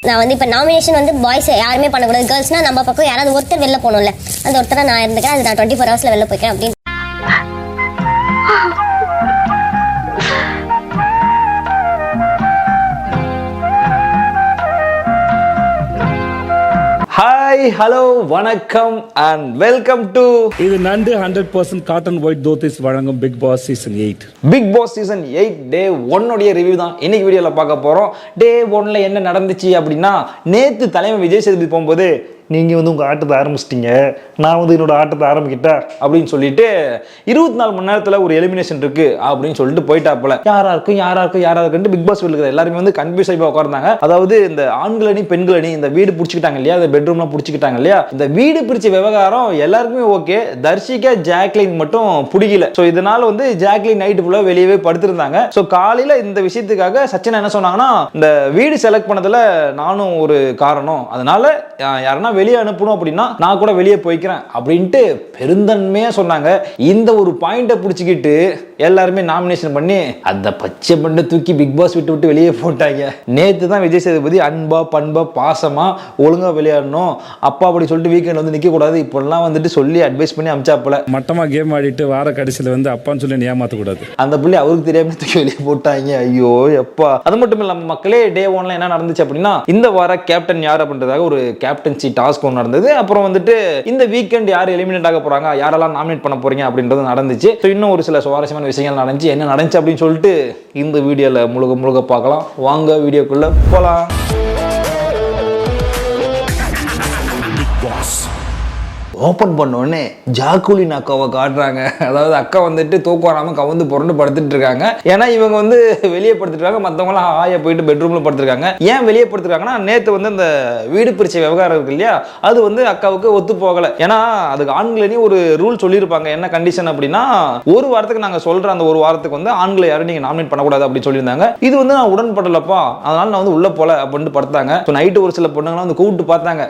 நான் வந்து இப்போ நாமினேஷன் வந்து பாய்ஸ் யாருமே பண்ணக்கூடாது, கேர்ள்ஸ்னா நம்ம பக்கம் யாராவது ஒருத்தர் வெளில போகணும்ல, அந்த ஒருத்தரை நான் இருந்துக்கேன், அது நான் 24 hours வெளில போய்க்கிறேன் அப்படின்னு. ஹாய், ஹலோ, வணக்கம் அண்ட் வெல்கம் டு இது நண்டு 100% காட்டன் ஒயிட் தோத்திஸ் வழங்கும் Bigg Boss season 8. Bigg Boss season 8 day 1 review தான் இன்னைக்கு வீடியோவில் பார்க்க போகிறோம். டே 1 என்ன நடந்துச்சு அப்படின்னா, நேற்று தலைமை விஜய் சேதுபதி போகும்போது நீங்கள் வந்து உங்கள் ஆட்டத்தை ஆரம்பிச்சிட்டிங்க, நான் வந்து என்னோட ஆட்டத்தை ஆரம்பிக்கிட்டேன் அப்படின்னு சொல்லிட்டு 24 மணி நேரத்தில் ஒரு எலிமினேஷன் இருக்குது அப்படின்னு சொல்லிட்டு போயிட்டாப்புல. யாராருக்கும் பிக் பாஸ் வீட்டில் எல்லாருமே வந்து கன்ஃபியூஸ் ஆகி உட்கார்ந்தாங்க. அதாவது இந்த ஆண்கள் அணி பெண்கள் அணி இந்த வீடு பிடிச்சிக்கிட்டாங்க இல்லையா, இந்த பெட்ரூம்லாம் பிடிச்சிக்கிட்டாங்க இல்லையா, இந்த வீடு பிடிச்ச விவகாரம் எல்லாருக்குமே ஓகே, தர்ஷிகா ஜாக்லின் மட்டும் பிடிக்கல. ஸோ இதனால வந்து ஜாக்லின் நைட்டு ஃபுல்லாக வெளியவே படுத்திருந்தாங்க. ஸோ காலையில் இந்த விஷயத்துக்காக சச்சின் என்ன சொன்னாங்கன்னா, இந்த வீடு செலக்ட் பண்ணதில் நானும் ஒரு காரணம், அதனால யாருன்னா வெளியே அனுப்பணும் அப்படின்னா நான் கூட வெளியே போய்க்கிறேன் அப்படின்ட்டு பெருந்தன்மையா சொன்னாங்க. இந்த ஒரு பாயிண்ட புடிச்சுக்கிட்டு எல்லாருமே நாமினேஷன் பண்ணி அந்த பச்சை பண்ண தூக்கி பிக் பாஸ் விட்டு வெளியே போட்டாங்க. நேத்து தான் விஜய் சேதுபதி அன்பா பண்பா பாசமா ஒழுங்கா விளையாடணும் அப்பா அப்படி சொல்லிட்டு வீக்கெண்ட் வந்து நிக்க கூடாது இப்பெல்லாம் வந்துட்டு சொல்லி அட்வைஸ் பண்ணி அமிச்சாப்புல. மட்டமா கேம் ஆடிட்டு வார கடைசியில வந்து அப்பான்னு சொல்லி ஏமாத்த கூடாது, அந்த பிள்ளை அவருக்கு தெரியாம தூக்கி வெளியே போட்டாங்க. ஐயோ எப்பா. அது மட்டும் இல்லாம மக்களே, டே 1 என்ன நடந்துச்சு அப்படின்னா, இந்த வார கேப்டன் யார் அப்படின்றதாக ஒரு கேப்டன்சி டாஸ்க் ஒன்று நடந்தது. அப்புறம் வந்துட்டு இந்த வீக்கெண்ட் யார் எலிமினேட் ஆக போறாங்க, யாரெல்லாம் நாமினேட் பண்ண போறீங்க அப்படின்றது நடந்துச்சு. இன்னும் ஒரு சில சுவாரஸ்யமான விஷயங்கள் நடந்துச்சு. என்ன நடந்துச்சு அப்படின்னு சொல்லிட்டு இந்த வீடியோல முழுக்க பார்க்கலாம். வாங்க வீடியோக்குள்ள போலாம். ஓப்பன் பண்ணோடனே ஜாக்குலின் அக்காவை காட்டுறாங்க. அதாவது அக்கா வந்துட்டு தூக்கம் வராமல் கவுந்து புரண்டு படுத்துட்டு இருக்காங்க. ஏன்னா இவங்க வந்து வெளியே படுத்துருக்காங்க, மற்றவங்களாம் ஆய போயிட்டு பெட்ரூம்ல படுத்துருக்காங்க. ஏன் வெளியே படுத்துருக்காங்கன்னா, நேற்று வந்து இந்த வீடு பிரிச்ச விவகாரம் இருக்கு இல்லையா, அது வந்து அக்காவுக்கு ஒத்து போகலை. ஏன்னா அதுக்கு ஆண்களே ஒரு ரூல் சொல்லியிருப்பாங்க. என்ன கண்டிஷன் அப்படின்னா, ஒரு வாரத்துக்கு நாங்கள் சொல்ற அந்த ஒரு வாரத்துக்கு வந்து ஆண்களை யாரும் நீங்க நாமினேட் பண்ணக்கூடாது அப்படின்னு சொல்லியிருந்தாங்க. இது வந்து நான் உடன்படலப்பா, அதனால நான் வந்து உள்ள போல அப்படின்னு படுத்தாங்க. நைட்டு ஒரு சில பொண்ணுங்களாம் வந்து கூப்பிட்டு பார்த்தாங்க,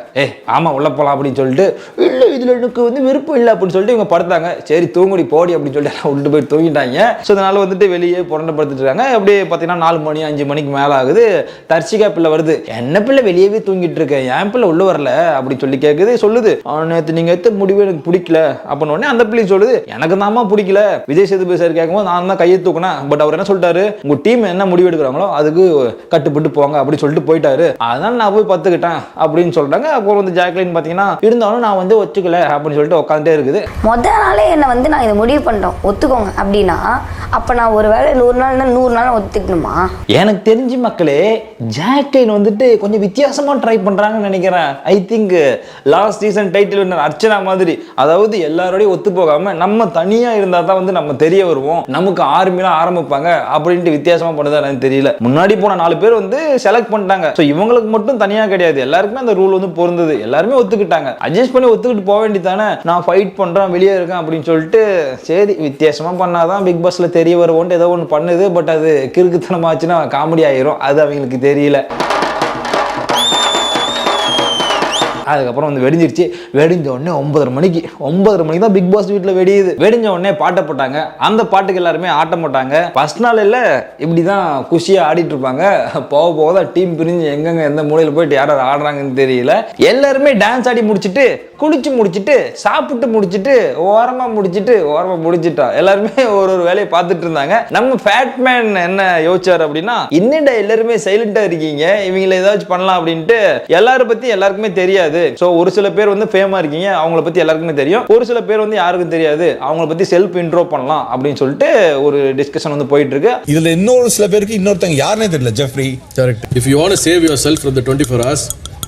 ஆமா உள்ள போலாம் அப்படின்னு சொல்லிட்டு, இல்லை இதுல எனக்கு வந்து விருப்பம் இல்லை அப்படின்னு சொல்லிட்டு இவங்க படுத்தாங்க. சரி தூங்குடி போடி அப்படின்னு சொல்லிட்டு விட்டு போய் தூங்கிட்டாங்க. ஸோ அதனால வந்துட்டு வெளியே புரண்டு படுத்துட்டு இருக்காங்க. அப்படியே பார்த்தீங்கன்னா 4 மணி 5 மணிக்கு மேலே ஆகுது. தர்ஷிகா பிள்ளை வருது. என்ன பிள்ளை வெளியவே தூங்கிட்டு இருக்கேன், என் பிள்ளை உள்ள வரல அப்படின்னு சொல்லி கேட்குது. சொல்லுது, நேற்று நீங்க எடுத்த முடிவு எனக்கு பிடிக்கல அப்படின்னு உடனே அந்த பிள்ளை சொல்லுது, எனக்கு தான்மா பிடிக்கல. விஜய் சேதுபதி சார் கேட்கும்போது நான் தான் கையை தூக்கினேன், பட் அவர் என்ன சொல்லிட்டாரு, உங்க டீம் என்ன முடிவு எடுக்கிறாங்களோ அதுக்கு கட்டுப்பட்டு போங்க அப்படின்னு சொல்லிட்டு போயிட்டாரு, அதனால நான் போய் பத்துக்கிட்டேன் அப்படின்னு சொல்றாங்க. அப்புறம் வந்து ஜாக்லின் பார்த்தீங்கன்னா, இருந்தாலும் நான் வந்து ஒத்துக்கல அப்படின்னு சொல்லிட்டு உட்காந்துட்டே இருக்குது. முதல் நாளே என்ன வந்து நான் இதை முடிவு பண்ணிட்டோம் ஒத்துக்கோங்க அப்படின்னா, அப்ப நான் ஒரு வேளை 100 நாள் 100 நாள் ஒத்துக்கணுமா? எனக்கு தெரிஞ்சு மக்களே, ஜாக்லின் வந்துட்டு கொஞ்சம் வித்தியாசமா ட்ரை பண்றாங்கன்னு நினைக்கிறேன். I think last season title winner Archana மாதிரி, அதாவது எல்லாரோடையும் ஒத்து போகாம நம்ம தனியா இருந்தா தான் வந்து நம்ம தெரிய வருவோம், நமக்கு ஆர்மிலாம் ஆரம்பிப்பாங்க அப்படின்ட்டு வித்தியாசமா பண்ணதா எனக்கு தெரியல. முன்னாடி போன 4 பேர் வந்து செலக்ட் பண்ணிட்டாங்க. ஸோ இவங்களுக்கு மட்டும் தனியா கிடையாது, எல்லாருக்குமே அந்த ரூல் வந்து பொருந்தது. எல்லாருமே ஒத்துக்கிட்டாங்க. அட்ஜஸ்ட் பண்ணி ஒத்துக்கிட்டு போக வேண்டியதானே. நான் ஃபைட் பண்றேன் வெளியே இருக்கேன் அப்படின்னு சொல்லிட்டு, சரி வித்தியாசமா பண்ணாதான் பிக் பாஸ்ல தெரிய வருவோன்ட்டு ஏதோ ஒன்று பண்ணுது. பட் அது கிறுக்குத்தனமாச்சுன்னா காமெடி ஆயிரும், அது அவங்களுக்கு தெரியல. அதுக்கப்புறம் வந்து வெடிஞ்சிருச்சு. வெடிஞ்ச உடனே 9:30 மணிக்கு தான் பிக் பாஸ் வீட்டில் வெடியுது. வெடிஞ்ச உடனே பாட்டை போட்டாங்க. அந்த பாட்டுக்கு எல்லாருமே ஆட்டம் போட்டாங்க. ஃபர்ஸ்ட் நாள் இல்லை இப்படிதான் குஷியா ஆடிட்டு இருப்பாங்க. போக தான் டீம் பிரிஞ்சு எங்கெங்க எந்த மூலையில் போயிட்டு யாராவது ஆடுறாங்கன்னு தெரியல. எல்லாருமே டான்ஸ் ஆடி முடிச்சுட்டு, குளிச்சு முடிச்சுட்டு, சாப்பிட்டு முடிச்சுட்டு, ஓரமா முடிச்சுட்டா எல்லாருமே ஒரு வேலையை பார்த்துட்டு இருந்தாங்க. நம்ம ஃபேட்மேன் என்ன யோசிச்சார் அப்படின்னா, என்னடா எல்லாருமே சைலண்டா இருக்கீங்க, இவங்களை ஏதாச்சும் பண்ணலாம் அப்படின்ட்டு. எல்லாரும் பத்தி எல்லாருக்குமே தெரியாது. சோ ஒரு சில பேர் வந்து ஃபேமா இருக்கீங்க, அவங்கள பத்தி எல்லாருக்குமே தெரியும். ஒரு சில பேர் வந்து யாருக்கும் தெரியாது, அவங்கள பத்தி செல்ஃப் இன்ட்ரோ பண்ணலாம் அப்படின்னு சொல்லிட்டு ஒரு டிஸ்கஷன் வந்து போயிட்டு இருக்கு. இதுல இன்னொரு சில பேருக்கு இன்னொருத்தங்க யாருன்னே தெரியல. Jeffrey, correct. If you want to save yourself from the 24 hours,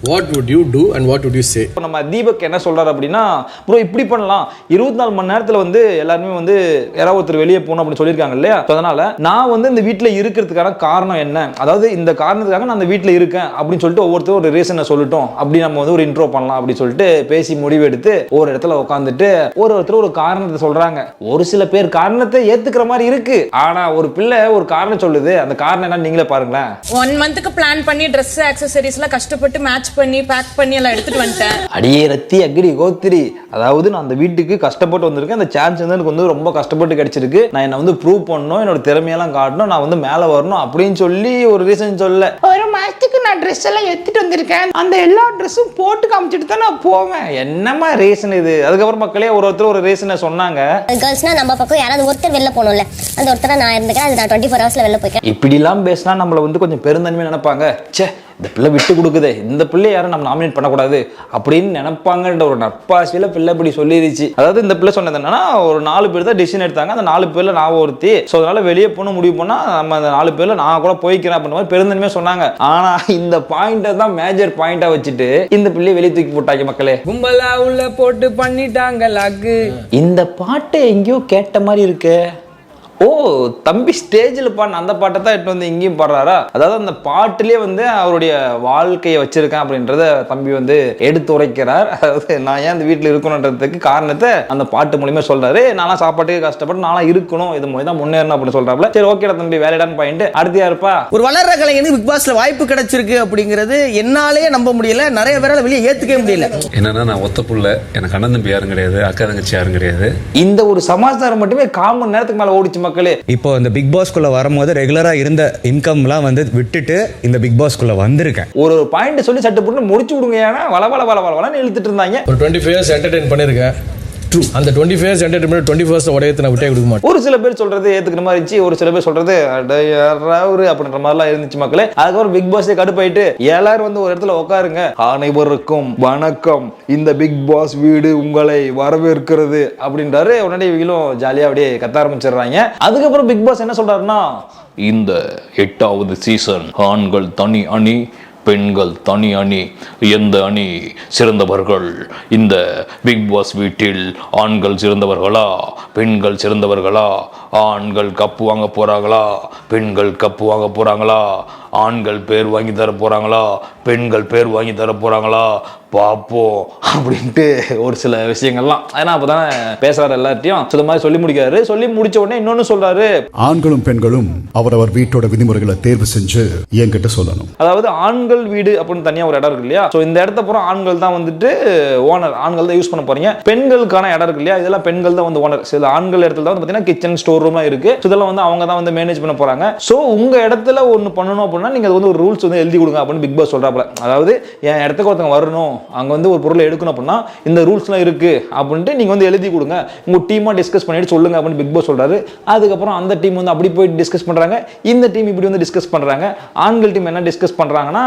what would you do and what would you say? நம்ம தீபக் என்ன சொல்றாரு அப்படின்னா, ப்ரோ இப்படி பண்ணலாம், 24 மணி நேரத்துல வந்து எல்லாருமே வந்து யாராவது ஒருத்தர் வெளியே போகணும் அப்படின்னு சொல்லியிருக்காங்க இல்லையா, அதனால நான் வந்து இந்த வீட்டில் இருக்கிறதுக்கான காரணம் என்ன, அதாவது இந்த காரணத்துக்காக நான் அந்த வீட்டில் இருக்கேன் அப்படின்னு சொல்லிட்டு ஒவ்வொருத்தரும் ஒரு ரீசனை சொல்லட்டும், அப்படி நம்ம வந்து ஒரு இன்ட்ரோ பண்ணலாம் அப்படின்னு சொல்லிட்டு பேசி முடிவெடுத்து ஒரு இடத்துல உட்காந்துட்டு ஒருத்தர் ஒரு காரணத்தை சொல்றாங்க. ஒரு சில பேர் காரணத்தை ஏத்துக்கிற மாதிரி இருக்கு, ஆனா ஒரு பிள்ளை ஒரு காரணம் சொல்லுது, அந்த காரணம் என்ன நீங்களே பாருங்களேன். 1 மந்த்துக்கு பிளான் பண்ணி ட்ரெஸ் ஆக்சசரிஸ்லாம் கஷ்டப்பட்டு மேட்ச் பண்ணி பேக் பண்ணி எல்லாம் எடுத்துட்டு வந்துட்டேன். அடியே ரத்தி அக்ரி கோத்திரி, அதாவது நான் அந்த வீட்டுக்கு கஷ்டப்பட்டு வந்திருக்கேன். அந்த சான்ஸ் வந்து எனக்கு வந்து ரொம்ப கஷ்டப்பட்டு கிடைச்சிருக்கு. நான் என்ன வந்து ப்ரூவ் பண்ணணும், என்னோட திறமையெல்லாம் காட்டணும், நான் வந்து மேலே வரணும் அப்படின்னு சொல்லி ஒரு ரீசன் சொல்ல. ஒரு மாசத்துக்கு நான் ட்ரெஸ் எல்லாம் எடுத்துட்டு வந்திருக்கேன், அந்த எல்லா ட்ரெஸ்ஸும் போட்டு காமிச்சிட்டு தான் நான் போவேன். என்னமா ரீசன் இது? அதுக்கப்புறம் மக்களே ஒருத்தர் ஒரு ரீசனை சொன்னாங்க. கேர்ள்ஸ்னா நம்ம பக்கம் யாராவது ஒருத்தர் வெளில போகணும்ல, அந்த ஒருத்தரை நான் இருந்துக்கேன். அது நான் 24 ஹவர்ஸ்ல வெளில போய்க்கேன். இப்படிலாம் பேசினா நம்மளை வந்து கொஞ்சம் பெருந்தன்மை நினைப்பாங்க. சே, இந்த பிள்ளை விட்டு கொடுக்குதே, இந்த பிள்ளை யாரும் நம்ம நாமினேட் பண்ணக்கூடாது அப்படின்னு நினைப்பாங்கன்ற ஒரு நட்பாசியில பிள்ளை இப்படி சொல்லிருச்சு. அதாவது இந்த பிள்ளை சொன்னது என்னன்னா, ஒரு 4 பேர் தான் டிசிஷன் எடுத்தாங்க. அந்த 4 பேர்ல நான் ஒருத்தி. ஸோ அதனால வெளியே போன முடிவு பண்ணா நம்ம அந்த 4 பேர்ல நான் கூட போய்க்கிறேன் அப்படின்ற மாதிரி பெருந்தன்மையா சொன்னாங்க. ஆனா இந்த பாயிண்ட்டை தான் மேஜர் பாயிண்டா வச்சுட்டு இந்த பிள்ளையை வெளியே தூக்கி போட்டாங்க. மக்களே கும்பலா உள்ள போட்டு பண்ணிட்டாங்க லாக்கு. இந்த பாட்டை எங்கேயோ கேட்ட மாதிரி இருக்கு. ஓ, தம்பி ஸ்டேஜில் பாடின அந்த பாட்டை தான் எட்டு வந்து இங்கேயும் பாடுறாரா? அதாவது அந்த பாட்டிலே வந்து அவருடைய வாழ்க்கையை வச்சிருக்கேன் அப்படின்றத தம்பி வந்து எடுத்து உரைக்கிறார். அதாவது நான் ஏன் அந்த வீட்டில் இருக்கணுன்றதுக்கு காரணத்தை அந்த பாட்டு மூலியமா சொல்றாரு. நான்லாம் சாப்பாட்டுக்கு கஷ்டப்பட்டு நான்லாம் இருக்கணும், இது மூலம் தான் முன்னேறணும் அப்படின்னு சொல்றாப்புல. சரி, ஓகேடா தம்பி, வேலைடான்னு பாயிண்ட். அடுத்து யாருப்பா? ஒரு வளர்ற கலைஞனுக்கு பிக் பாஸ்ல வாய்ப்பு கிடைச்சிருக்கு அப்படிங்கிறது என்னாலேயே நம்ப முடியல. நிறைய பேரால வெளியே ஏத்துக்கவே முடியல. என்னன்னா, நான் ஒத்த புள்ள, எனக்கு அண்ணன் தம்பி யாரும் கிடையாது, அக்கா தங்கச்சி யாரும் கிடையாது. இந்த ஒரு சமாச்சாரம் மட்டுமே 1/4 மணி நேரத்துக்கு மேல ஓடிச்சு. மக்களே, இப்போ இந்த பிக் பாஸ்க்குள்ள வரும்போது ரெகுலரா இருந்த இன்கம்லாம் வந்து விட்டுட்டு இந்த பிக் பாஸ்க்குள்ள வந்திருக்கேன். ஒரு பாயிண்ட் சொல்லி சட்டு போட்டு முடிச்சு விடுங்க. ஏன்னா வளவளன்னு இழுத்துட்டு இருந்தாங்க. ஒரு 25 இயர்ஸ் என்டர்டெயின் பண்ணிருக்கேன். ட்ரூ. அந்த 25 இயர்ஸ் என்டர்டெயின்மெண்ட் 21st உடையத்தை நான் விட்டே கொடுக்க மாட்டேன். ஒரு சில பேர் சொல்றது ஏத்துக்கிற மாதிரி இருந்துச்சு, ஒரு சில பேர் சொல்றது அடையாறு அப்படின்ற மாதிரிலாம் இருந்துச்சு. மக்களே, அதுக்கப்புறம் பிக் பாஸே கடுப்பாயிட்டு எல்லாரும் வந்து ஒரு இடத்துல உட்காருங்க, அனைவருக்கும் வணக்கம், இந்த பிக் பாஸ் வீடு உங்களை வரவேற்கிறது அப்படின்றாரு. உடனே இவங்களும் ஜாலியா அப்படியே கத்த ஆரம்பிச்சிடுறாங்க. அதுக்கப்புறம் பிக் பாஸ் என்ன சொல்றாருன்னா, இந்த 8வது சீசன் ஆண்கள் தனி அணி, பெண்கள் தனி அணி, எந்த அணி சிறந்தவர்கள்? இந்த பிக் பாஸ் வீட்டில் ஆண்கள் சிறந்தவர்களா, பெண்கள் சிறந்தவர்களா? ஆண்கள் கப்பு வாங்க போறாங்களா, பெண்கள் கப்பு வாங்க போறாங்களா? ஆண்கள் பேர் வாங்கி தர போறாங்களா, பெண்கள் பேர் வாங்கி தர போறாங்களா? பார்ப்போம் அப்படின்ட்டு ஒரு சில விஷயங்கள்லாம். ஏன்னா அப்பதான் பேசுறாரு எல்லார்ட்டையும். இந்த மாதிரி சொல்லி முடிக்கிறாரு. சொல்லி முடிச்ச உடனே இன்னொன்னு சொல்றாரு, ஆண்களும் பெண்களும் அவரவர் வீட்டோட விதிமுறைகளை தேர்வு செஞ்சு என்கிட்ட சொல்லணும். அதாவது ஆண்கள் வீடு அப்படின்னு தனியா ஒரு இடம் இருக்கு இல்லையா? சோ இந்த இடத்த பூரா ஆண்கள் தான் வந்துட்டு ஓனர், ஆண்கள் தான் யூஸ் பண்ண போறீங்க. பெண்களுக்கான இடம் இருக்கு இல்லையா? இதெல்லாம் பெண்கள் தான் வந்து ஓனர். சில ஆண்கள் இடத்துல தான் வந்து பாத்தீங்கன்னா கிச்சன், ஸ்டோர் ரூம்லாம் இருக்கு. இதெல்லாம் வந்து அவங்க தான் வந்து மேனேஜ் பண்ண போறாங்க. சோ உங்க இடத்துல ஒன்னு பண்ணணும் அப்படின்னா நீங்க வந்து ஒரு ரூல்ஸ் வந்து எழுதி கொடுங்க அப்படின்னு பிக் பாஸ் சொல்றாப்ல. அதாவது என் இடத்துக்கு ஒருத்தவங்க வரணும், அங்க வந்து ஒரு பொருளை எடுக்கணும் அப்படின்னா இந்த ரூல்ஸ்லாம் இருக்கு அப்படின்ட்டு நீங்க வந்து எழுதி கொடுங்க, உங்க டீமா டிஸ்கஸ் பண்ணிட்டு சொல்லுங்க அப்படின்னு பிக் பாஸ் சொல்றாரு. அதுக்கப்புறம் அந்த டீம் வந்து அப்படி போய் டிஸ்கஸ் பண்றாங்க, இந்த டீம் இப்படி வந்து டிஸ்கஸ் பண்றாங்க. ஆண்கள் டீம் என்ன டிஸ்கஸ் பண்றாங்கன்னா,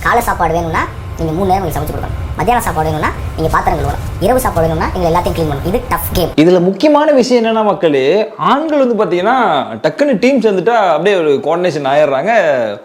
காலை சாப்பாடு வேணும்னா நீங்க 3 நேரம் சமைச்சு கொடுக்கணும், மத்தியான சாப்பாடு வேணும்னா நீங்க பாத்திரம் கழுவணும், இரவு சாப்பாடு வேணும்னா நீங்க எல்லாத்தையும் க்ளீன் பண்ணணும். இது டஃப் கேம். இதுல முக்கியமான விஷயம் என்னன்னா மக்களே, ஆண்கள் வந்து பாத்தீங்கன்னா டக்குன்னு டீம் சேர்ந்துட்டா அப்படியே ஒரு கோஆர்டினேஷன் ஆயிடுறாங்க.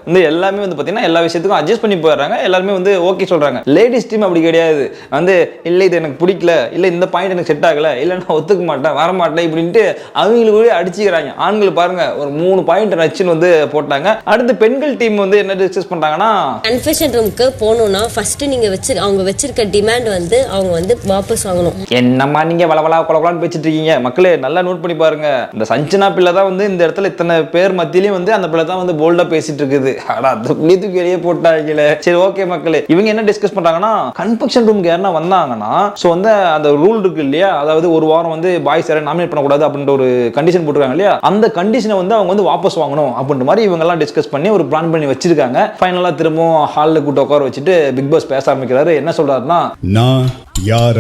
வந்து எல்லாமே வந்து பாத்தீங்கன்னா எல்லா விஷயத்துக்கும் அட்ஜஸ்ட் பண்ணி போயிடுறாங்க. எல்லாருமே வந்து ஓகே சொல்றாங்க. லேடிஸ் டீம் அப்படி கிடையாது. வந்து இல்ல இது எனக்கு பிடிக்கல, இல்ல இந்த பாயிண்ட் எனக்கு செட் ஆகல, இல்ல நான் ஒத்துக்க மாட்டேன், வர மாட்டேன் இப்படின்ட்டு அவங்களுக்குள்ளே அடிச்சுக்கிறாங்க. ஆண்கள் பாருங்க ஒரு 3 பாயிண்ட் நச்சுன்னு வந்து போட்டாங்க. அடுத்து பெண்கள் டீம் வந்து என்ன டிஸ்கஸ் பண்றாங்கன்னா, கன்ஃபெஷன் ரூமுக்கு போகணும்னா ஃபர்ஸ்ட் நீங்க அவங்க வச்சிருக்க டிமாண்ட் வந்து அவங்க வந்து வாபஸ் வாங்கணும். என்னம்மா நீங்க வளவளா கொலகொலான்னு பேசிட்டு இருக்கீங்க? மக்களே நல்லா நோட் பண்ணி பாருங்க. இந்த சஞ்சனா பிள்ளை தான் வந்து இந்த இடத்துல இத்தனை பேர் மத்தியிலையும் வந்து அந்த பிள்ளை தான் வந்து போல்டா பேசிட்டு இருக்குது. ஆனா அந்த பிள்ளைக்கு வெளியே போட்டாங்களே. சரி ஓகே மக்களே, இவங்க என்ன டிஸ்கஸ் பண்றாங்கன்னா, கன்ஃபெஷன் ரூமுக்கு யாரா வந்தாங்கன்னா சோ வந்து அந்த ரூல் இருக்கு இல்லையா? அதாவது ஒரு வாரம் வந்து பாய்ஸ் யாரை நாமினேட் பண்ணக்கூடாது அப்படின்ற ஒரு கண்டிஷன் போட்டுருக்காங்க இல்லையா? அந்த கண்டிஷனை வந்து அவங்க வந்து வாபஸ் வாங்கணும் அப்படின்ற மாதிரி இவங்க எல்லாம் டிஸ்கஸ் பண்ணி ஒரு பிளான் பண்ணி வச்சிருக்காங்க. ஃபைனலா திரும்பவும் ஹால்ல கூட்ட உட்கார வச்சுட்டு பிக் பாஸ் பேச ஆரம்பிக்கிறாரு. என்ன சொல்றாருன்னா, நான் யார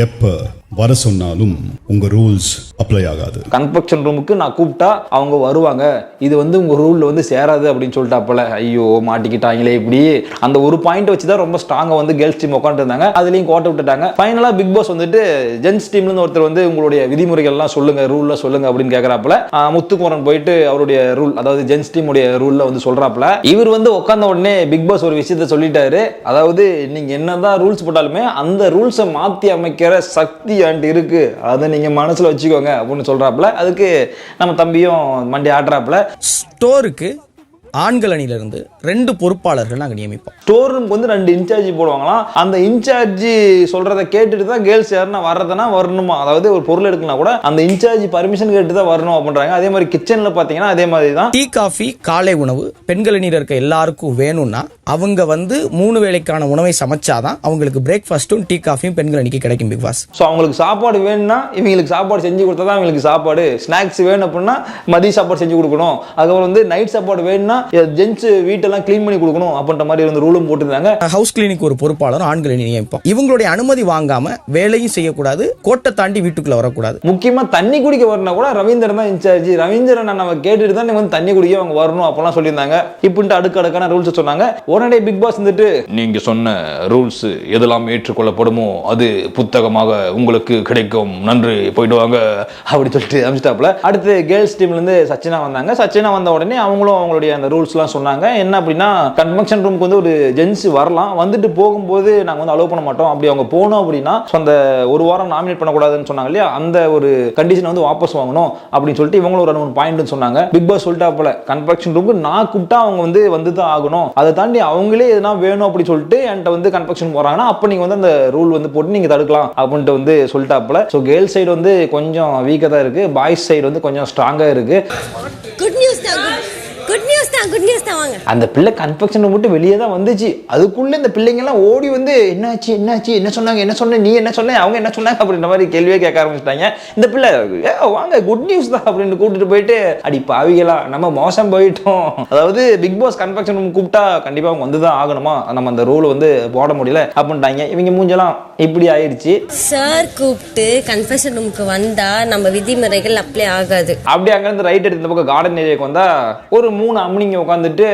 எப்ப வர சொன்னாலும் உங்க ரூல்ஸ் அப்ளை ஆகாது. கன்ஃபெக்ஷன் ரூமுக்கு நான் கூப்பிட்டா அவங்க வருவாங்க, இது வந்து உங்க ரூல்ல வந்து சேராது அப்படின்னு சொல்லிட்டாப்பல. ஐயோ மாட்டிக்கிட்டாங்களே. இப்படி அந்த ஒரு பாயிண்ட் வச்சுதான் ரொம்ப ஸ்ட்ராங்கா வந்து கேர்ள்ஸ் டீம் உட்காந்து இருந்தாங்க. அதுலயும் கோட்டை விட்டுட்டாங்க. ஃபைனலா பிக் பாஸ் வந்துட்டு ஜென்ஸ் டீம்ல இருந்து ஒருத்தர் வந்து உங்களுடைய விதிமுறைகள் எல்லாம் சொல்லுங்க, ரூல்ல சொல்லுங்க அப்படின்னு கேக்குறாப்புல. முத்துக்குமரன் போயிட்டு அவருடைய ரூல், அதாவது ஜென்ஸ் டீம் உடைய ரூல்ல வந்து சொல்றாப்புல. இவர் வந்து உட்கார்ந்த உடனே பிக் பாஸ் ஒரு விஷயத்த சொல்லிட்டாரு. அதாவது நீங்க என்னதான் ரூல்ஸ் போட்டாலுமே அந்த ரூல்ஸை மாத்தி அமைக்கிற சக்தி இருக்கு, அதை நீங்க மனசுல வச்சுக்கோங்க அப்படின்னு சொல்றாப்ல. அதுக்கு நம்ம தம்பியும் மண்டி ஆடுறாப்ல. ஸ்டோருக்கு ஆண்கள் அணியில இருந்து 2 பொறுப்பாளர்கள் நாங்கள் நியமிப்போம். ஸ்டோர் ரூமுக்கு வந்து 2 இன்சார்ஜ் போடுவாங்களாம். அந்த இன்சார்ஜ் சொல்றதை கேட்டுட்டு தான் கேர்ள்ஸ் யாருன்னா வர்றதுனா வரணுமா, அதாவது ஒரு பொருள் எடுக்கலாம் கூட அந்த இன்சார்ஜ் பர்மிஷன் கேட்டு தான் வரணும் அப்படின்றாங்க. அதே மாதிரி கிச்சன்ல பாத்தீங்கன்னா அதே மாதிரி தான். டீ காஃபி காலை உணவு பெண்கள் நீர் இருக்க எல்லாருக்கும் வேணும்னா அவங்க வந்து 3 வேளைக்கான உணவை சமைச்சாதான் அவங்களுக்கு பிரேக்ஃபாஸ்ட்டும் டீ காஃபியும் பெண்கள் அன்னைக்கு கிடைக்கும் பிக் பாஸ். ஸோ அவங்களுக்கு சாப்பாடு வேணும்னா இவங்களுக்கு சாப்பாடு செஞ்சு கொடுத்தா தான் இவங்களுக்கு சாப்பாடு. ஸ்நாக்ஸ் வேணும் அப்படின்னா மதிய சாப்பாடு செஞ்சு கொடுக்கணும். அதுக்கப்புறம் வந்து நைட் சாப்பாடு வேணும்னா ஜென்ஸ் வீட்டெல்லாம் கிளீன் பண்ணி கொடுக்கணும் அப்படின்ற மாதிரி வந்து ரூலும் போட்டுருந்தாங்க. ஹவுஸ் கிளீனிக் ஒரு பொறுப்பாளர் ஆண்களை நியமிப்போம். இவங்களுடைய அனுமதி வாங்காம வேலையும் செய்யக்கூடாது, கோட்டை தாண்டி வீட்டுக்குள்ள வரக்கூடாது. முக்கியமா தண்ணி குடிக்க வரணும் கூட ரவீந்திரன் தான் இன்சார்ஜ். ரவீந்திரன் நம்ம கேட்டுட்டு தான் வந்து தண்ணி குடிக்க அவங்க வரணும் அப்பெல்லாம் சொல்லியிருந்தாங்க. இப்படின்ட்டு அடுக்கடுக்கான ரூல்ஸ் சொன்னாங்க. உடனே பிக் பாஸ் வந்துட்டு நீங்க சொன்ன ரூல்ஸ் எதெல்லாம் ஏற்றுக்கொள்ளப்படுமோ அது புத்தகமாக உங்களுக்கு கிடைக்கும், நன்றி போயிட்டு வாங்க அப்படி சொல்லிட்டு அமிச்சிட்டாப்ல. அடுத்து கேர்ள்ஸ் டீம்ல இருந்து சச்சினா வந்தாங்க. சச்சினா வந்த உடனே அவங்களும் அவங்களுடைய அந்த ரூல்ஸ் எல்லாம் சொன்னாங்க. என்ன அப்படின்னா கன்வென்ஷன் ரூமுக்கு வந்து ஒரு ஜென்ஸ் வரலாம், வந்துட்டு போகும்போது நாங்க வந்து அலோவ் பண்ண மாட்டோம். அப்படி அவங்க போகணும் அப்படின்னா அந்த ஒரு வாரம் நாமினேட் பண்ணக்கூடாதுன்னு சொன்னாங்க இல்லையா, அந்த ஒரு கண்டிஷன் வந்து வாபஸ் வாங்கணும் அப்படின்னு சொல்லிட்டு இவங்களும் ஒரு 2 பாயிண்ட் சொன்னாங்க. பிக் பாஸ் சொல்லிட்டாப்ல கன்வென்ஷன் ரூமுக்கு நான் கூப்பிட்டா அவங்க வந்து தான் ஆகணும், அதை தாண்டி அவங்களே எதுனா வேணும் அப்படி சொல்லிட்டு என்கிட்ட வந்து கன்வென்ஷன் போறாங்கன்னா அப்ப நீங்க வந்து அந்த ரூல் வந்து போட்டு நீங்க தடுக்கலாம் அப்படின்ட்டு வந்து சொல்லிட்டாப்ல. ஸோ கேர்ள்ஸ் சைடு வந்து கொஞ்சம் வீக்காக தான் இருக்கு, பாய்ஸ் சைடு வந்து கொஞ்சம் ஸ்ட்ராங்கா இருக்கு. குட் நியூஸ் தான், குட் நியூஸ் தான், குட் நியூஸ் தான். வாங்க. அந்த பிள்ளை கன்ஃபெக்ஷன் மட்டும் வெளியே தான் வந்துச்சு. அதுக்குள்ள இந்த பிள்ளைங்க எல்லாம் ஓடி வந்து என்னாச்சு என்னாச்சு என்ன சொன்னாங்க என்ன சொன்ன நீ என்ன சொன்ன அவங்க என்ன சொன்னாங்க அப்படின்ற மாதிரி கேள்வியே கேட்க ஆரம்பிச்சிட்டாங்க. இந்த பிள்ளை வாங்க குட் நியூஸ் தான் அப்படின்னு கூட்டிட்டு போயிட்டு அடி பாவிகளா நம்ம மோசம் போயிட்டோம். அதாவது பிக் பாஸ் கன்ஃபெக்ஷன் கூப்பிட்டா கண்டிப்பா அவங்க வந்து தான் ஆகணுமா, நம்ம அந்த ரூல் வந்து போட முடியல அப்படின்ட்டாங்க. இவங்க மூஞ்செல்லாம் இப்படி ஆயிடுச்சு. சார் கூப்பிட்டு கன்ஃபெஷன் ரூமுக்கு வந்தா நம்ம விதிமுறைகள் அப்ளை ஆகாது. அப்படி அங்க இருந்து ரைட் எடுத்து இந்த பக்கம் கார்டன் ஏரியாக்கு வந்தா ஒரு 3 அம்மனிங்க உட்காந்துட்டு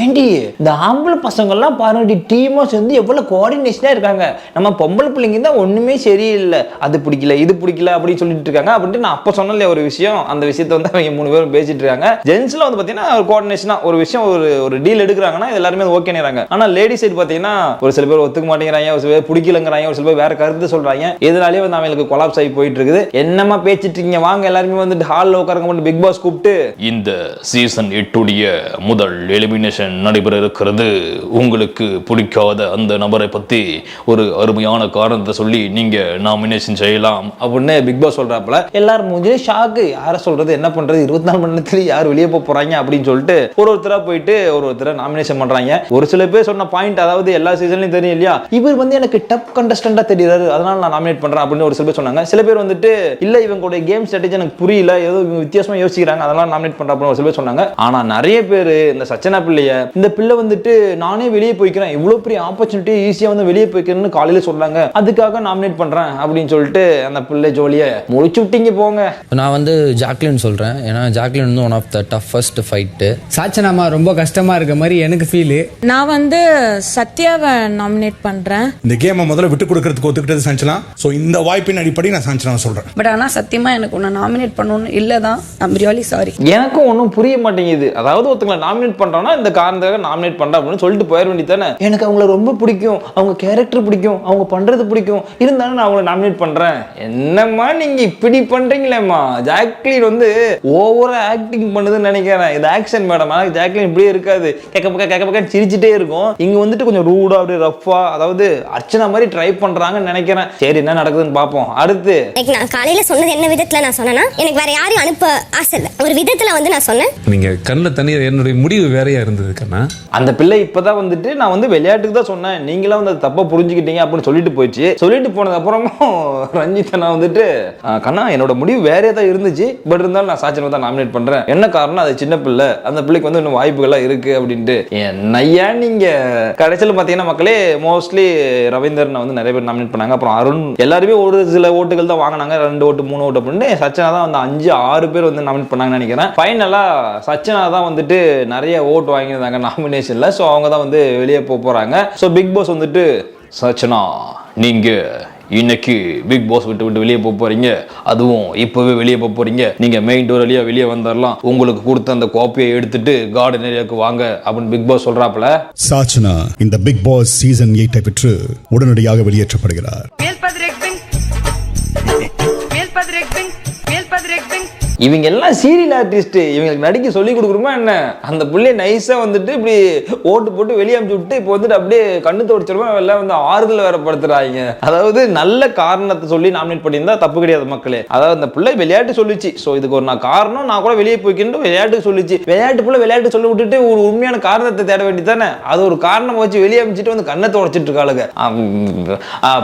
ஏண்டி இந்த ஆம்பளை பசங்க எல்லாம் பாருங்க டீமா சேர்ந்து எவ்வளவு கோஆர்டினேஷனா இருக்காங்க, நம்ம பொம்பளை பிள்ளைங்க தான் ஒண்ணுமே சரியில்லை, அது பிடிக்கல இது பிடிக்கல அப்படின்னு சொல்லிட்டு இருக்காங்க அப்படின்ட்டு நான் அப்ப சொன்னல ஒரு விஷயம். அந்த விஷயத்தை வந்து அவங்க 3 பேரும் பேசிட்டு இருக்காங்க. ஜென்ஸ்ல வந்து பாத்தீங்கன்னா ஒரு கோஆர்டினேஷனா ஒரு விஷயம் ஒரு டீல் எடுக்கிறாங்கன்னா எல்லாருமே ஓகே நிறாங்க. ஆனா லேடி சைடு பாத்தீங்கன்னா ஒரு சில பேர் ஒத்துக்க மாட்டேங்கிறாங்க, ஒரு சில பேர் பிடிக்கலங்கிறாங்க, ஒரு சில பேர் வேற கருத்து சொல்றாங்க. இதனாலேயே வந்து அவங்களுக்கு கொலாப்ஸ் ஆகி போயிட்டு இருக்குது. என்னமா பேசிட்டு இருக்கீங்க வாங்க எல்லாருமே வந்துட்டு ஹால்ல உட்காருங்க மட்டும் பிக் பாஸ் கூப்பிட்டு இந்த சீசன் 8 உடைய முதல் எலிமினேஷன் நடைபெற இருக்கிறது, உங்களுக்கு பிடிக்காத அந்த நபரை பத்தி ஒரு அருமையான காரணத்தை சொல்லி நீங்க நாமினேஷன் செய்யலாம் அப்படின்னு பிக் பாஸ் சொல்றாப்ல. எல்லாரும் மூஞ்சிலே ஷாக்கு, யார சொல்றது என்ன பண்றது 24 மணி நேரத்துல யார் வெளியே போறாங்க அப்படின்னு சொல்லிட்டு ஒருத்தரா போயிட்டு ஒருத்தரை நாமினேஷன் பண்றாங்க. ஒரு சில பேர் சொன்ன பாயிண்ட், அதாவது எல்லா சீசன்லயும் தெரியும் இல்லையா, இவர் வந்து எனக்கு டப் கண்டஸ்டண்டா தெரியுறாரு அதனால நான் நாமினேட் பண்றேன் அப்படின்னு ஒரு சில பேர் சொன்னாங்க. சில பேர் வந்துட்டு இல்ல இவங்களுடைய கேம் ஸ்ட்ராட்டஜி எனக்கு புரியல, ஏதோ வித்தியாசமா யோசிக்கிறாங்க அதனால நாமினேட் பண்றேன் அப்படின்னு ஒரு சில பேர் சொன்னாங்க. ஆனா நிறைய பேர் இந்த சச்சனா பிள்ளைய இந்த பிள்ளை வந்துட்டு நானே வெளியே போய்க்கிறேன், இவ்வளவு பெரிய ஆப்பர்ச்சுனிட்டி ஈஸியா வந்து வெளியே போய்க்கிறேன்னு காலையில சொல்றாங்க, அதுக்காக நாமினேட் பண்றேன் அப்படின்னு சொல்லிட்டு அந்த பிள்ளை ஜோலியை முடிச்சு விட்டீங்க போங்க. நான் வந்து ஜாக்லின் சொல்றேன், ஏன்னா ஜாக்லின் வந்து one of the toughest fight. சாச்சனாமா ரொம்ப கஷ்டமா இருக்க மாதிரி எனக்கு ஃபீல். நான் வந்து சத்யாவை நாமினேட் பண்றேன். இந்த கேமை முதல்ல விட்டு கொடுக்கறதுக்கு ஒத்துக்கிட்டது சாஞ்சனா. சோ இந்த வாய்ப்பின் அடிப்படையில் நான் சாஞ்சனா சொல்றேன். பட் ஆனா சத்தியமா எனக்கு உன்னை நாமினேட் பண்ணணும்னு இல்லதான். I'm really sorry. எனக்கும் ஒன்றும் புரிய மாட்டேங்குது. அதாவது ஒருத்தங்களை நாமினேட் பண்றோம்னா இந்த காரணத்துக்காக நாமினேட் பண்றேன் அப்படின்னு சொல்லிட்டு போயிட வேண்டியதானே. எனக்கு அவங்கள ரொம்ப பிடிக்கும், அவங்க கேரக்டர் பிடிக்கும், அவங்க பண்றது பிடிக்கும், இருந்தாலும் நான் அவங்களை நாமினேட் பண்றேன். என்னம்மா நீங்க இப்படி பண்றீங்களேம்மா. ஜாக்லின் வந்து ஓவரா ஆக்டிங் பண்ணுதுன்னு நினைக்கிறேன். இது ஆக்ஷன் மேடம். ஜாக்லின் இப்படியே இருக்காது, கேட்க பக்கம் சிரிச்சுட்டே இருக்கும். இங்க வந்துட்டு கொஞ்சம் ரூடா அப்படியே ரஃபா, அதாவது அர்ச்சனா மாதிரி ட்ரை பண்றாங்கன்னு நினைக்கிறேன். சரி என்ன நடக்குதுன்னு பாப்போம். அடுத்து நான் காலையில சொன்னது என்ன விதத்துல நான் சொன்னேன்னா, எனக்கு வேற யாரையும் அனுப்ப ஆசை இல்லை, ஒரு விதத்துல வந்து நான் சொன்னேன். நீங்க கண்ணில் தண்ணி, என்னுடைய முடிவு வேறையா இருந்தது கண்ணா. அந்த பிள்ளை இப்பதான் வந்துட்டு நான் வந்து விளையாட்டுக்கு தான் சொன்னேன், நீங்களா வந்து தப்பா புரிஞ்சுக்கிட்டீங்க அப்படின்னு சொல்லிட்டு போயிடுச்சு. சொல்லிட்டு போனது அப்புறமும் ரஞ்சித் நான் வந்துட்டு கண்ணா என்னோட முடிவு வேறே தான் இருந்துச்சு, பட் இருந்தாலும் நான் சாச்சனை தான் நாமினேட் பண்றேன். என்ன காரணம், அது சின்ன பிள்ளை, அந்த பிள்ளைக்கு வந்து இன்னும் வாய்ப்புகள்லாம் இருக்கு அப்படின்ட்டு. என்னையா நீங்க கடைசியில் பாத்தீங்கன்னா மக்களே மோஸ்ட்லி ரவீந்திரன் வந்து நிறைய பேர் நாமினேட் பண்ணாங்க. அப்புறம் அருண் எல்லாருமே ஒரு சில ஓட்டுகள் தான் வாங்கினாங்க, 2 ஓட்டு 3 ஓட்டு அப்படின்னு. சச்சனா தான் வந்து 5-6 பேர் வந்து நாமினேட் பண்ணாங்கன்னு நினைக்கிறேன். ஃபைனலா சச்சனா தான் வந்துட்டு நிறைய ஓட்டு வாங்கியிருந்தாங்க நாமினேஷன்ல. ஸோ அவங்க தான் வந்து வெளியே போறாங்க. ஸோ பிக் பாஸ் வந்துட்டு சச்சனா நீங்க இன்னைக்கு பிக் பாஸ் விட்டு வெளியே போறீங்க, அதுவும் இப்பவே வெளியே போறீங்க, நீங்க மெயின் டோர் வழியா வெளியே வந்துடலாம், உங்களுக்கு கொடுத்த அந்த காப்பியை எடுத்துட்டு கார்டன் ஏரியாவுக்கு வாங்க அப்படின்னு பிக் பாஸ் சொல்றாப்ல. சாச்சனா இந்த பிக் பாஸ் சீசன் 8 பெற்று உடனடியாக வெளியேற்றப்படுகிறார். இவங்க எல்லாம் சீரியல் ஆர்டிஸ்ட், இவங்களுக்கு நடிக்க சொல்லி கொடுக்குறோமா என்ன? அந்த புள்ளைய நைஸா வந்துட்டு இப்படி ஓட்டு போட்டு வெளியே அமுச்சு விட்டு இப்போ வந்துட்டு அப்படியே கண்ணு தோடிச்சிருமா எல்லாம் வந்து ஆறுதல் வேற படுத்துறாங்க. அதாவது நல்ல காரணத்தை சொல்லி நாமினேட் பண்ணியிருந்தா தப்பு கிடையாது மக்களே. அதாவது அந்த பிள்ளை விளையாட்டு சொல்லிச்சு, ஸோ இதுக்கு ஒரு நான் காரணம், நான் கூட வெளியே போய்க்கிட்டு விளையாட்டு சொல்லிச்சு. விளையாட்டு புள்ள விளையாட்டு சொல்லி விட்டுட்டு ஒரு உண்மையான காரணத்தை தேட வேண்டி தானே? அது ஒரு காரணம் வச்சு வெளியே அமிச்சிட்டு வந்து கண்ணை தொடச்சிட்டு இருக்காளுங்க.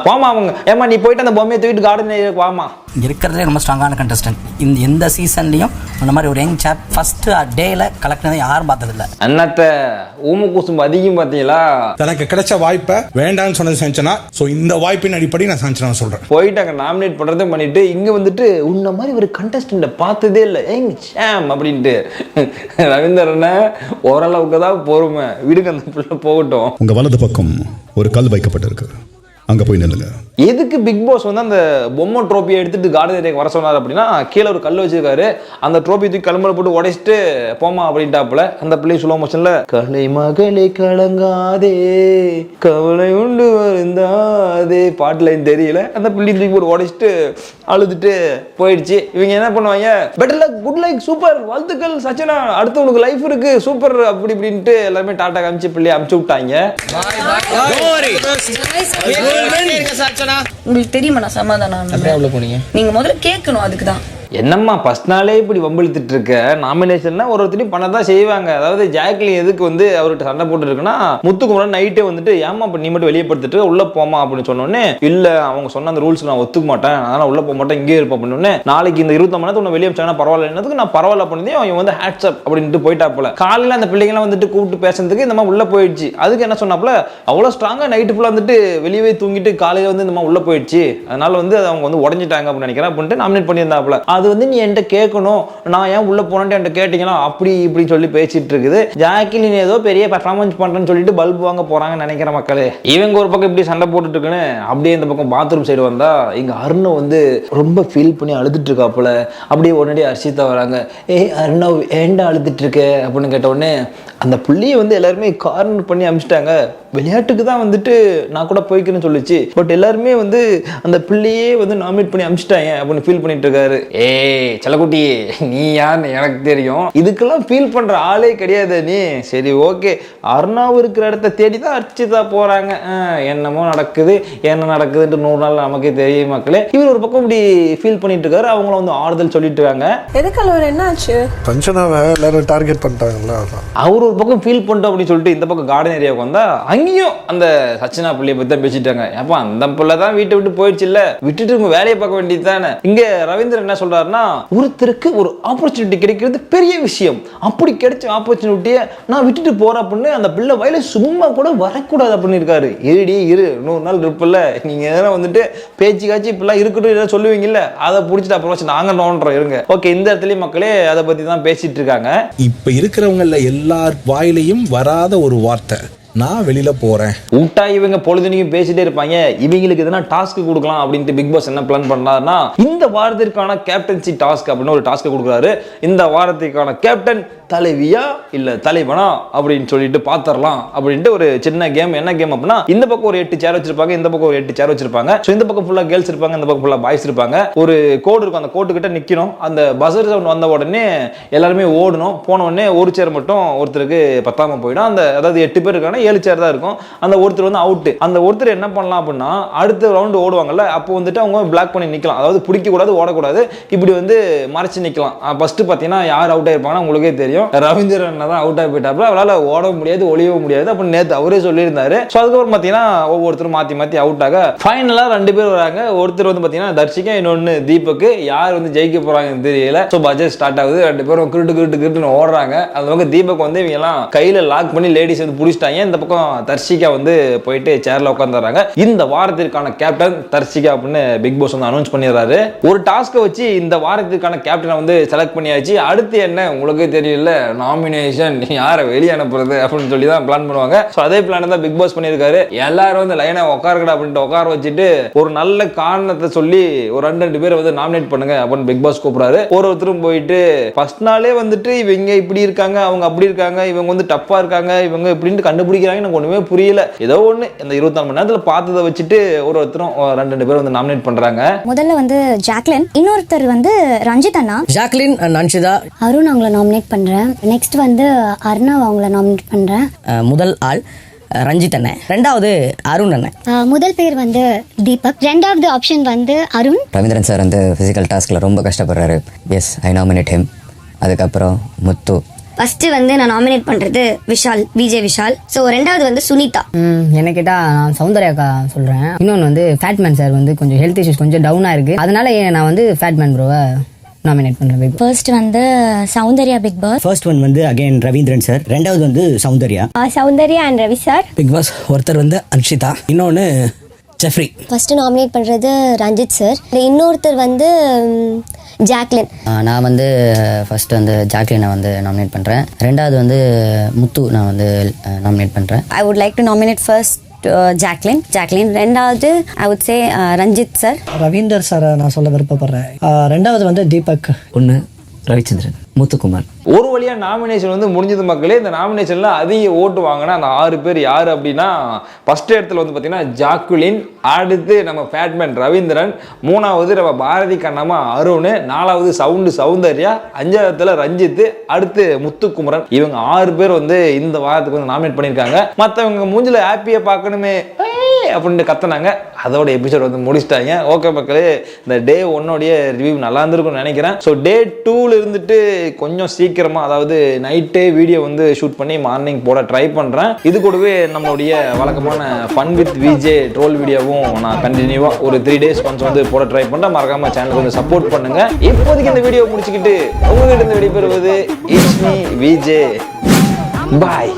போமா அவங்க, ஏமா நீ போயிட்டு அந்த பொம்மையை தூக்கிட்டு கார்டன் ஏரியாவுக்கு வாமா. இருக்கிறதுலே ரொம்ப ஸ்ட்ராங்கான கண்டஸ்டன்ட் எந்த சீசன்லையும் அந்த மாதிரி ஒரு யங் சாப் ஃபர்ஸ்ட் டேல கலெக்ட் யாரும் பார்த்ததில்ல. அண்ணாத்த ஊம கூசும் அதிகம் பார்த்தீங்களா? தனக்கு கிடைச்ச வாய்ப்பை வேண்டாம்னு சொன்னது சஞ்சனா. ஸோ இந்த வாய்ப்பின் அடிப்படை நான் சஞ்சனா சொல்றேன். போயிட்டு அங்கே நாமினேட் பண்ணுறதும் பண்ணிட்டு இங்கே வந்துட்டு உன்ன மாதிரி ஒரு கண்டஸ்டண்ட்டை பார்த்ததே இல்லை யங் சாம் அப்படின்ட்டு ரவீந்திரனை ஓரளவுக்கு தான் பொறுமை, விடுங்க அந்த பிள்ளை போகட்டும். உங்க வலது பக்கம் ஒரு கல் வைக்கப்பட்டிருக்கு, அங்க போய் நில்லுங்க. எதுக்கு பிக் பாஸ் வந்து அந்த பொம்மை ட்ரோபியை எடுத்துட்டு கார்டன் ஏரியாக்கு வர சொன்னார் அப்படின்னா, கீழே ஒரு கல் வச்சிருக்காரு, அந்த ட்ரோபி தூக்கி கல்மலை போட்டு உடைச்சிட்டு போமா அப்படின்ட்டாப்புல. அந்த பிள்ளை ஸ்லோ மோஷன்ல கலை மகளே கலங்காதே கவலை உண்டு வருந்தாதே பாட்டு லைன் தெரியல, அந்த பிள்ளை தூக்கி போட்டு உடைச்சிட்டு அழுதுட்டு போயிடுச்சு. இவங்க என்ன பண்ணுவாங்க, better luck, good like, super, வாழ்த்துக்கள் சச்சனா, அடுத்து உனக்கு லைஃப் இருக்கு, சூப்பர் அப்படி இப்படின்ட்டு எல்லாருமே டாட்டா காமிச்சு பிள்ளைய அமுச்சு விட்டாங்க. உங்களுக்கு தெரியுமா நான் சமாதானம் போனீங்க? நீங்க முதல்ல கேட்கணும். அதுக்கு தான் என்னம்மா ஃபர்ஸ்ட் நாளே இப்படி வம்பிழுத்துட்டு இருக்க? நாமினேஷன்னா ஒருத்தரையும் பண்ணதான் செய்வாங்க. அதாவது ஜாக்லின் எதுக்கு வந்து அவர்கிட்ட சண்டை போட்டு இருக்குன்னா, முத்துக்குமரன் நைட்டே வந்துட்டு ஏமா நீ மட்டும் வெளியே படுத்துட்டு உள்ள போமா அப்படின்னு சொன்னோடனே, இல்ல அவங்க சொன்ன அந்த ரூல்ஸ் நான் ஒத்துக்க மாட்டேன், அதனால உள்ள போக மாட்டேன், இங்கே இருப்பேன் அப்படின்னு. நாளைக்கு இந்த 20 மணி நேரத்துக்கு உன்னை வெளியே அனுப்பிச்சாங்கன்னா பரவாயில்ல, என்னதுக்கு நான் பரவாயில்ல பண்ணி அவன் வந்து ஹேட்ஸ் அப் அப்படின்ட்டு போயிட்டாப்புல. காலையில் அந்த பிள்ளைங்களாம் வந்துட்டு கூப்பிட்டு பேசுறதுக்கு இந்த மாதிரி உள்ள போயிடுச்சு. அதுக்கு என்ன சொன்னாப்புல, அவ்வளோ ஸ்ட்ராங்கா நைட்டு ஃபுல்லாக வந்துட்டு வெளியே தூங்கிட்டு காலையில் வந்து இந்த மாதிரி உள்ள போயிடுச்சு, அதனால வந்து அவங்க வந்து உடஞ்சிட்டாங்க அப்படின்னு நினைக்கிறேன் அப்படின்ட்டு நாமினேட் பண்ணியிருந்தாப்புல. அது வந்து நீ என்கிட்ட கேட்கணும், நான் ஏன் உள்ள போனேன்ட்டு என்கிட்ட கேட்டீங்கன்னா அப்படி இப்படி சொல்லி பேசிட்டு இருக்குது. ஜாக்லின் ஏதோ பெரிய பர்ஃபார்மன்ஸ் பண்றேன்னு சொல்லிட்டு பல்பு வாங்க போறாங்கன்னு நினைக்கிற மக்களே. இவங்க ஒரு பக்கம் இப்படி சண்டை போட்டுட்டு இருக்குன்னு அப்படியே இந்த பக்கம் பாத்ரூம் சைடு வந்தா இங்க அருண் வந்து ரொம்ப ஃபீல் பண்ணி அழுதுட்டு இருக்காப்புல. அப்படியே உடனடியே ஹர்ஷிதா வராங்க. அருணா ஏண்டா அழுதுட்டு இருக்க அப்படின்னு கேட்ட உடனே அந்த புள்ளியை வந்து எல்லாருமே கார்னர் பண்ணி அமிச்சிட்டாங்க. விளையாட்டுக்கு தான் வந்துட்டு நான் கூட போய்க்கிறேன்னு சொல்லிச்சு, பட் எல்லாருமே வந்து அந்த பிள்ளையே வந்து நாமினேட் பண்ணி அமிச்சிட்டாங்க அப்படின்னு ஃபீல் பண்ணிட்டு இருக்காரு. செல்லக்குட்டி நீ யாருன்னு எனக்கு தெரியும், இதுக்கெல்லாம் ஃபீல் பண்ற ஆளே கிடையாது நீ. சரி ஓகே, அருணாவு இருக்கிற இடத்த தேடி தான் ஹர்ஷிதா போறாங்க. என்னமோ நடக்குது, என்ன நடக்குதுன்ட்டு 100 நாள் நமக்கே தெரியும் மக்களே. இவர் ஒரு பக்கம் இப்படி ஃபீல் பண்ணிட்டு இருக்காரு, அவங்கள வந்து ஆறுதல் சொல்லிட்டு இருக்காங்க. எதுக்கு என்ன ஆச்சு? சஞ்சனாவை எல்லாரும் டார்கெட் பண்ணிட்டாங்கல்ல, அவரு ஒரு பக்கம் ஃபீல் பண்ணிட்டோம் அப்படின்னு சொல்லிட்டு இந்த பக்கம் கார்டன் ஏரியாவுக்கு வந்தா அங்கேயும் அந்த சச்சனா பிள்ளைய பத்தி தான் பேசிட்டாங்க. ஏப்பா அந்த பிள்ளை தான் வீட்டை விட்டு போயிடுச்சு இல்ல, விட்டுட்டு உங்க வேலையை பார்க்க வேண்டியது தானே. இங்க ரவீந்திரன் என்ன சொல்றாருன்னா, ஒருத்தருக்கு ஒரு ஆப்பர்ச்சுனிட்டி கிடைக்கிறது பெரிய விஷயம், அப்படி கிடைச்ச ஆப்பர்ச்சுனிட்டியை நான் விட்டுட்டு போறேன் அப்படின்னு அந்த பிள்ளை வயல சும்மா கூட வரக்கூடாது அப்படின்னு இருக்காரு. இருடி இரு, 100 நாள் இருப்பில்ல, நீங்க எதனா வந்துட்டு பேச்சு காட்சி இப்பெல்லாம் இருக்கட்டும் ஏதாவது சொல்லுவீங்கல்ல, அதை பிடிச்சிட்டு அப்புறம் நாங்க நோன்றோம் இருங்க. ஓகே, இந்த இடத்துலயும் மக்களே அதை பத்தி தான் பேசிட்டு இருக்காங்க. இப்ப இருக்கிறவங்கள எல்லார் வாயிலையும் வராத ஒரு வார்த்தை, நான் வெளியில போறேன். ஊட்டா இவங்க பொழுதுனையும் பேசிட்டே இருப்பாங்க. இவங்களுக்கு எதனா டாஸ்க் கொடுக்கலாம் அப்படின்ட்டு பிக் பாஸ் என்ன பிளான் பண்ணாருன்னா, இந்த வாரத்திற்கான கேப்டன்சி டாஸ்க் அப்படின்னு ஒரு டாஸ்க் கொடுக்குறாரு. இந்த வாரத்திற்கான கேப்டன் தலைவியா இல்ல தலைவனா அப்படின்னு சொல்லிட்டு பாத்திரலாம் அப்படின்ட்டு ஒரு சின்ன கேம். என்ன கேம் அப்படின்னா, இந்த பக்கம் ஒரு 8 சேர் வச்சிருப்பாங்க, இந்த பக்கம் ஒரு 8 சேர் வச்சிருப்பாங்க. ஸோ இந்த பக்கம் ஃபுல்லா கேர்ள்ஸ் இருப்பாங்க, இந்த பக்கம் ஃபுல்லா பாய்ஸ் இருப்பாங்க. ஒரு கோடு இருக்கும், அந்த கோட்டு கிட்ட நிக்கணும். அந்த பஸர் சவுண்ட் வந்த உடனே எல்லாருமே ஓடணும். போன உடனே ஒரு சேர் மட்டும் ஒருத்தருக்கு பத்தாம போயிடும். அந்த அதாவது 8 பேர் இருக்காங்க, 7 சேர் தான் இருக்கும். அந்த ஒருத்தர் வந்து அவுட். அந்த ஒருத்தர் என்ன பண்ணலாம் அப்படின்னா, அடுத்த ரவுண்டு ஓடுவாங்கல்ல, அப்போ வந்துட்டு அவங்க பிளாக் பண்ணி நிக்கலாம். அதாவது பிடிக்க கூடாது, ஓடக்கூடாது, இப்படி வந்து மறைச்சு நிக்கலாம். ஃபர்ஸ்ட் பாத்தீங்கன்னா யார் அவுட் ஆயிருப்பாங்கன்னா உங்களுக்கே தெரியும், ரவீந்திரன் தான் அவுட் ஆகி போயிட்டாப்ல. அவரால் ஓடவும் முடியாது, ஒளியவும் முடியாது அப்படின்னு நேற்று அவரே சொல்லியிருந்தாரு. ஸோ அதுக்கப்புறம் பார்த்தீங்கன்னா ஒவ்வொருத்தரும் மாற்றி மாற்றி அவுட் ஆக ஃபைனலாக 2 பேர் வராங்க. ஒருத்தர் வந்து பார்த்தீங்கன்னா தர்ஷிகா, இன்னொன்று தீபக்கு. யார் வந்து ஜெயிக்க போறாங்கன்னு தெரியல. ஸோ பட்ஜெட் ஸ்டார்ட் ஆகுது, 2 பேரும் கிருட்டுன்னு ஓடுறாங்க. அந்த பக்கம் தீபக் வந்து இவங்க எல்லாம் கையில லாக் பண்ணி லேடிஸ் வந்து பிடிச்சிட்டாங்க. இந்த பக்கம் தர்ஷிகா வந்து போயிட்டு சேர்ல உட்காந்துறாங்க. இந்த வாரத்திற்கான கேப்டன் தர்ஷிகா அப்படின்னு பிக் பாஸ் வந்து அனௌன்ஸ் பண்ணிடுறாரு. ஒரு டாஸ்க்கை வச்சு இந்த வாரத்திற்கான கேப்டனை வந்து செலக்ட் பண்ணியாச்சு. அடுத்து என்ன உங்களுக்கே தெரியல, நாளில் நாமினேஷன் யாரை வெளியே அனுப்புறது அப்படின்னு சொல்லி தான் பிளான் பண்ணுவாங்க. ஸோ அதே பிளான் தான் பிக் பாஸ் பண்ணியிருக்காரு. எல்லாரும் வந்து லைனை உட்காருக்கடா அப்படின்ட்டு உட்கார வச்சுட்டு ஒரு நல்ல காரணத்தை சொல்லி ஒரு 2 பேரை வந்து நாமினேட் பண்ணுங்க அப்படின்னு பிக் பாஸ் கூப்பிடுறாரு. ஒருத்தரும் போயிட்டு ஃபர்ஸ்ட் நாளே வந்துட்டு இவங்க இப்படி இருக்காங்க, அவங்க அப்படி இருக்காங்க, இவங்க வந்து டப்பா இருக்காங்க, இவங்க இப்படின்ட்டு கண்டுபிடிக்கிறாங்க. எனக்கு ஒண்ணுமே புரியல. ஏதோ ஒன்று இந்த 24 மணி நேரத்தில் பார்த்ததை வச்சுட்டு ஒருத்தரும் 2 பேர் வந்து நாமினேட் பண்றாங்க. முதல்ல வந்து ஜாக்லின், இன்னொருத்தர் வந்து ரஞ்சித் அண்ணா. Jacqueline and Anshitha. அருண் அவங்கள நாமினேட் பண்றேன். நெக்ஸ்ட் வந்து அர்ணவ் அவங்கள நாமினேட் பண்றேன். முதல் ஆள் ரஞ்சித் அண்ணன், ரெண்டாவது அருண் அண்ணன். முதல் பேர் வந்து தீபக், ரெண்டாவது ஆப்ஷன் வந்து அருண். ரவீந்திரன் சார் வந்து பிசிக்கல் டாஸ்க்ல ரொம்ப கஷ்டப்படுறாரு. Yes, I nominate him. அதுக்கப்புறம் முத்து. ஃபர்ஸ்ட் வந்து நான் நாமினேட் பண்றது விஷால், விஜய் விஷால். ஸோ ரெண்டாவது வந்து சுனிதா. என்ன கேட்டா நான் சௌந்தர்யாக்கா சொல்றேன். இன்னொன்று வந்து ஃபேட்மேன் சார் வந்து கொஞ்சம் ஹெல்த் இஷ்யூஸ் கொஞ்சம் டவுனா இருக்கு. அதனால நான் வந்து ஃபேட்மேன் ப்ரோவை நாமினேட் பண்றேன். ஃபர்ஸ்ட் வந்து Soundarya Bigg Boss. First one வந்து அகைன் ரவீந்திரன் சார், ரெண்டாவது வந்து Soundarya. Soundarya and Ravi sir. Bigg Boss ஒருத்தர் வந்து அன்ஷிதா, இன்னொன்னு ஜெஃப்ரி. ஃபர்ஸ்ட் நாமினேட் பண்றது ரஞ்சித் சார். இன்னொருத்தர் வந்து ஜாக்லின். நான் வந்து ஃபர்ஸ்ட் வந்து ஜாக்லினை வந்து நாமினேட் பண்ணுறேன். ரெண்டாவது வந்து முத்து நான் வந்து நாமினேட் பண்ணுறேன். I would like to nominate first Jacqueline, ரெண்டாவது I would say Ranjith sir. Ravindar சாரை நான் சொல்ல விருப்பப்படுறேன். ரெண்டாவது வந்து தீபக். ஒன்று ரவிச்சந்திரன், முத்துக்குமார். ஒரு வழியா நாமினேஷன் வந்து முடிஞ்சது மக்களே. இந்த நாமினேஷன்ல அதிக ஓட்டு வாங்கினா அந்த 6 பேர் யாரு அப்படின்னா, ஃபர்ஸ்ட் இடத்துல வந்து பாத்தீங்கன்னா ஜாக்குலின், அடுத்து நம்ம ஃபேட்மேன் ரவீந்திரன், மூணாவது நம்ம பாரதி கண்ணம்மா அருண், நாலாவது சௌந்தர்யா, 5வது இடத்துல ரஞ்சித், அடுத்து முத்துக்குமரன். இவங்க 6 பேர் வந்து இந்த வாரத்துக்கு வந்து நாமினேட் பண்ணியிருக்காங்க. மற்றவங்க மூஞ்சில ஹாப்பியா பார்க்கணுமே அப்படின்னு கத்துனாங்க. அதோட எபிசோட் வந்து முடிச்சிட்டாங்க. ஓகே மக்களே, இந்த டே 1 ரிவ்யூ நல்லா இருந்திருக்கும்னு நினைக்கிறேன். ஸோ டே 2ல இருந்துட்டு கொஞ்சம் சீக்கிரமா, அதாவது நைட்டே வீடியோ வந்து ஷூட் பண்ணி மார்னிங் போட ட்ரை பண்றேன். இது கூடவே நம்மளுடைய வழக்கமான ஃபன் வித் விஜே ட்ரோல் வீடியோவும் நான் கண்டினியூவா ஒரு 3 days ஒன்ஸ் வந்து போட ட்ரை பண்றேன். மறக்காம சேனலுக்கு வந்து சப்போர்ட் பண்ணுங்க. இப்போதைக்கு இந்த வீடியோ முடிச்சுக்கிட்டு உங்ககிட்ட இருந்து வெளியே பெறுவது இட்ஸ் மீ விஜே. பாய்.